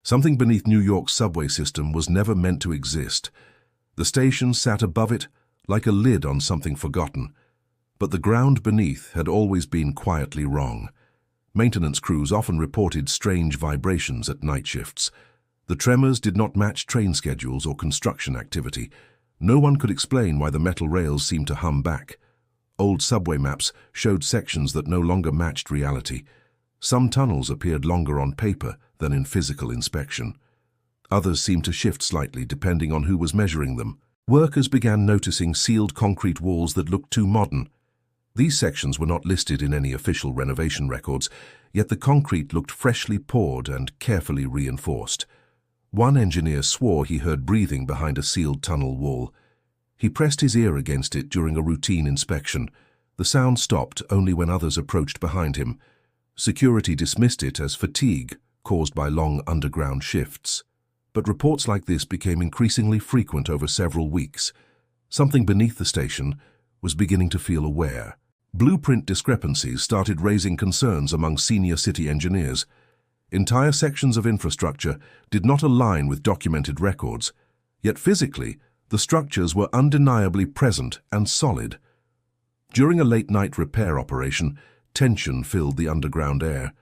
Something beneath New York's subway system was never meant to exist. The station sat above it like a lid on something forgotten. But the ground beneath had always been quietly wrong. Maintenance crews often reported strange vibrations at night shifts. The tremors did not match train schedules or construction activity. No one could explain why the metal rails seemed to hum back. Old subway maps showed sections that no longer matched reality. Some tunnels appeared longer on paper than in physical inspection. Others seemed to shift slightly depending on who was measuring them. Workers began noticing sealed concrete walls that looked too modern. These sections were not listed in any official renovation records, yet the concrete looked freshly poured and carefully reinforced. One engineer swore he heard breathing behind a sealed tunnel wall. He pressed his ear against it during a routine inspection. The sound stopped only when others approached behind him. Security dismissed it as fatigue caused by long underground shifts. But reports like this became increasingly frequent over several weeks. Something beneath the station was beginning to feel aware. Blueprint discrepancies started raising concerns among senior city engineers. Entire sections of infrastructure did not align with documented records, yet physically, the structures were undeniably present and solid. During a late-night repair operation, tension filled the underground air.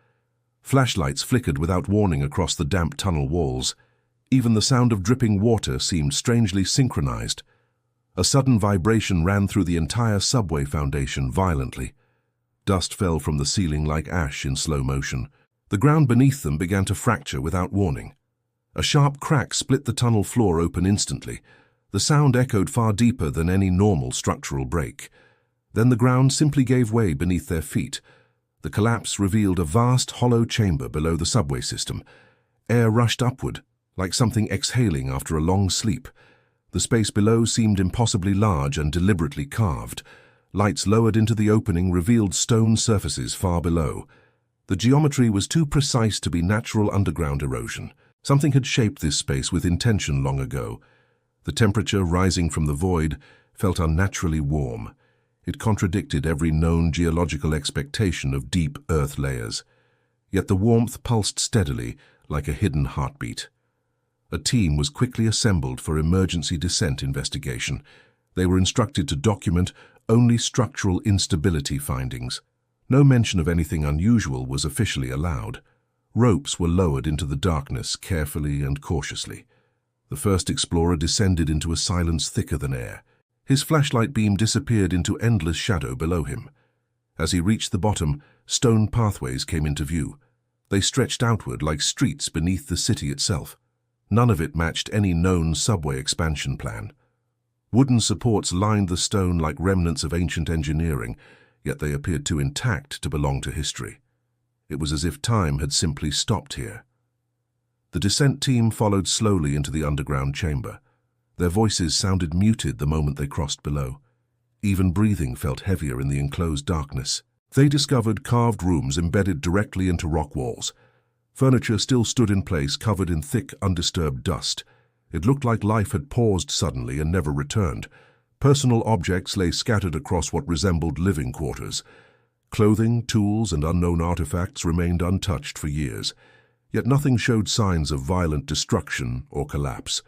Flashlights flickered without warning across the damp tunnel walls. Even the sound of dripping water seemed strangely synchronized. A sudden vibration ran through the entire subway foundation violently. Dust fell from the ceiling like ash in slow motion. The ground beneath them began to fracture without warning. A sharp crack split the tunnel floor open instantly. The sound echoed far deeper than any normal structural break. Then the ground simply gave way beneath their feet. The collapse revealed a vast hollow chamber below the subway system. Air rushed upward, like something exhaling after a long sleep. The space below seemed impossibly large and deliberately carved. Lights lowered into the opening revealed stone surfaces far below. The geometry was too precise to be natural underground erosion. Something had shaped this space with intention long ago. The temperature rising from the void felt unnaturally warm. It contradicted every known geological expectation of deep earth layers. Yet the warmth pulsed steadily, like a hidden heartbeat. A team was quickly assembled for emergency descent investigation. They were instructed to document only structural instability findings. No mention of anything unusual was officially allowed. Ropes were lowered into the darkness carefully and cautiously. The first explorer descended into a silence thicker than air. His flashlight beam disappeared into endless shadow below him. As he reached the bottom, stone pathways came into view. They stretched outward like streets beneath the city itself. None of it matched any known subway expansion plan. Wooden supports lined the stone like remnants of ancient engineering, yet they appeared too intact to belong to history. It was as if time had simply stopped here. The descent team followed slowly into the underground chamber. Their voices sounded muted the moment they crossed below. Even breathing felt heavier in the enclosed darkness. They discovered carved rooms embedded directly into rock walls. Furniture still stood in place, covered in thick, undisturbed dust. It looked like life had paused suddenly and never returned. Personal objects lay scattered across what resembled living quarters. Clothing, tools, and unknown artifacts remained untouched for years. Yet nothing showed signs of violent destruction or collapse.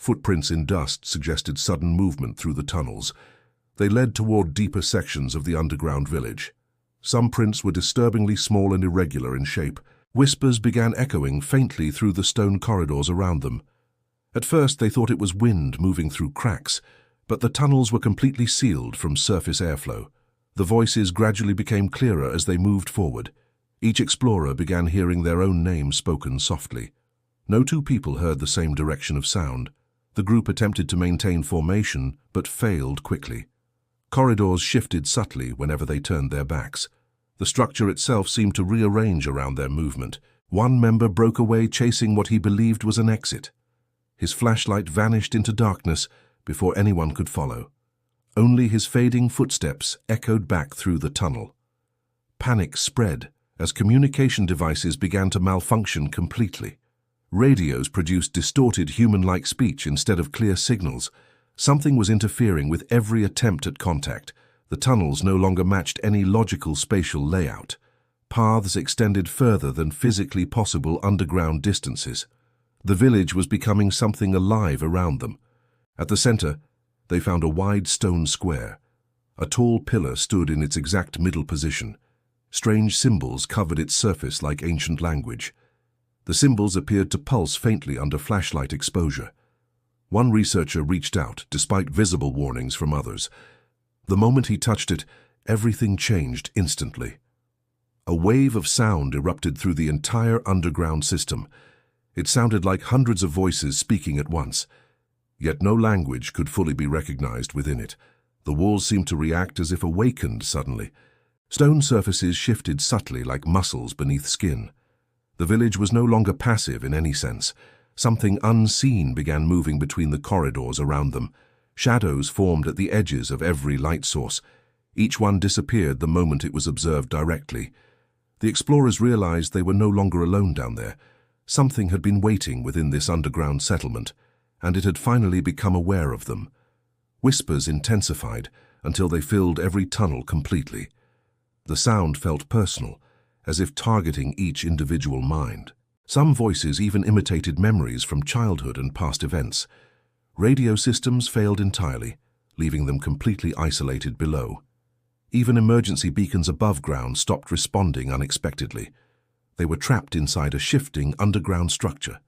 Footprints in dust suggested sudden movement through the tunnels. They led toward deeper sections of the underground village. Some prints were disturbingly small and irregular in shape. Whispers began echoing faintly through the stone corridors around them. At first they thought it was wind moving through cracks, but the tunnels were completely sealed from surface airflow. The voices gradually became clearer as they moved forward. Each explorer began hearing their own name spoken softly. No two people heard the same direction of sound. The group attempted to maintain formation, but failed quickly. Corridors shifted subtly whenever they turned their backs. The structure itself seemed to rearrange around their movement. One member broke away chasing what he believed was an exit. His flashlight vanished into darkness before anyone could follow. Only his fading footsteps echoed back through the tunnel. Panic spread as communication devices began to malfunction completely. Radios produced distorted human-like speech instead of clear signals. Something was interfering with every attempt at contact. The tunnels no longer matched any logical spatial layout. Paths extended further than physically possible underground distances. The village was becoming something alive around them. At the center, they found a wide stone square. A tall pillar stood in its exact middle position. Strange symbols covered its surface like ancient language. The symbols appeared to pulse faintly under flashlight exposure. One researcher reached out, despite visible warnings from others. The moment he touched it, everything changed instantly. A wave of sound erupted through the entire underground system. It sounded like hundreds of voices speaking at once. Yet no language could fully be recognized within it. The walls seemed to react as if awakened suddenly. Stone surfaces shifted subtly like muscles beneath skin. The village was no longer passive in any sense. Something unseen began moving between the corridors around them. Shadows formed at the edges of every light source. Each one disappeared the moment it was observed directly. The explorers realized they were no longer alone down there. Something had been waiting within this underground settlement, and it had finally become aware of them. Whispers intensified until they filled every tunnel completely. The sound felt personal, as if targeting each individual mind. Some voices even imitated memories from childhood and past events. Radio systems failed entirely, leaving them completely isolated below. Even emergency beacons above ground stopped responding unexpectedly. They were trapped inside a shifting underground structure.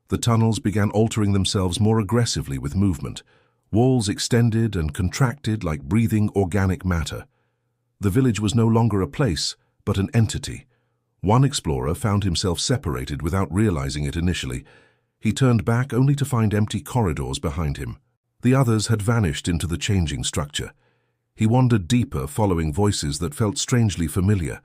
The tunnels began altering themselves more aggressively with movement. Walls extended and contracted like breathing organic matter. The village was no longer a place, but an entity. One explorer found himself separated without realizing it initially. He turned back only to find empty corridors behind him. The others had vanished into the changing structure. He wandered deeper, following voices that felt strangely familiar.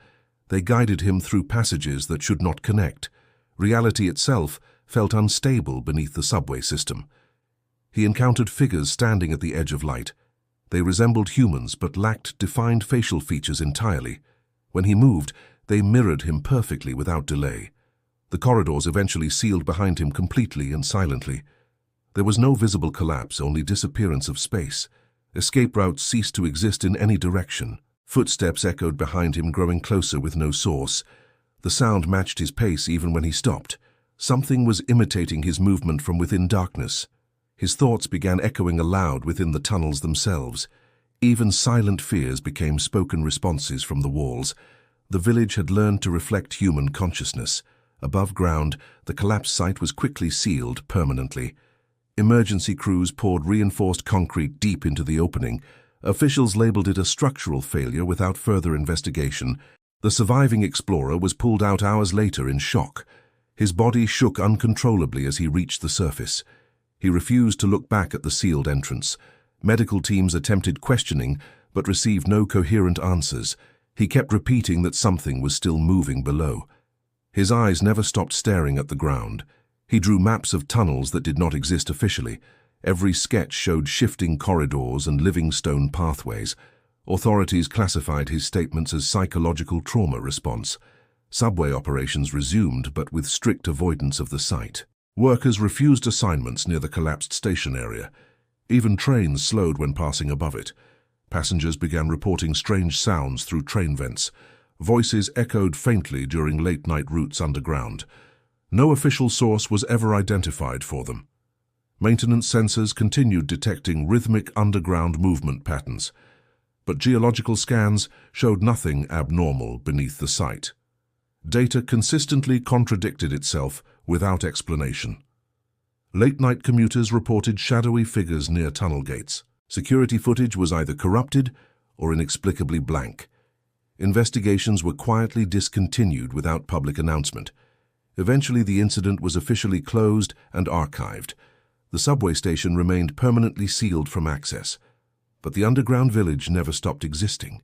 They guided him through passages that should not connect. Reality itself felt unstable beneath the subway system. He encountered figures standing at the edge of light. They resembled humans but lacked defined facial features entirely. When he moved, they mirrored him perfectly without delay. The corridors eventually sealed behind him completely and silently. There was no visible collapse, only disappearance of space. Escape routes ceased to exist in any direction. Footsteps echoed behind him, growing closer with no source. The sound matched his pace even when he stopped. Something was imitating his movement from within darkness. His thoughts began echoing aloud within the tunnels themselves. Even silent fears became spoken responses from the walls. The village had learned to reflect human consciousness. Above ground, the collapse site was quickly sealed permanently. Emergency crews poured reinforced concrete deep into the opening. Officials labeled it a structural failure without further investigation. The surviving explorer was pulled out hours later in shock. His body shook uncontrollably as he reached the surface. He refused to look back at the sealed entrance. Medical teams attempted questioning, but received no coherent answers. He kept repeating that something was still moving below. His eyes never stopped staring at the ground. He drew maps of tunnels that did not exist officially. Every sketch showed shifting corridors and living stone pathways. Authorities classified his statements as psychological trauma response. Subway operations resumed, but with strict avoidance of the site. Workers refused assignments near the collapsed station area. Even trains slowed when passing above it. Passengers began reporting strange sounds through train vents. Voices echoed faintly during late-night routes underground. No official source was ever identified for them. Maintenance sensors continued detecting rhythmic underground movement patterns, but geological scans showed nothing abnormal beneath the site. Data consistently contradicted itself without explanation. Late-night commuters reported shadowy figures near tunnel gates. Security footage was either corrupted or inexplicably blank. Investigations were quietly discontinued without public announcement. Eventually, the incident was officially closed and archived. The subway station remained permanently sealed from access, but the underground village never stopped existing.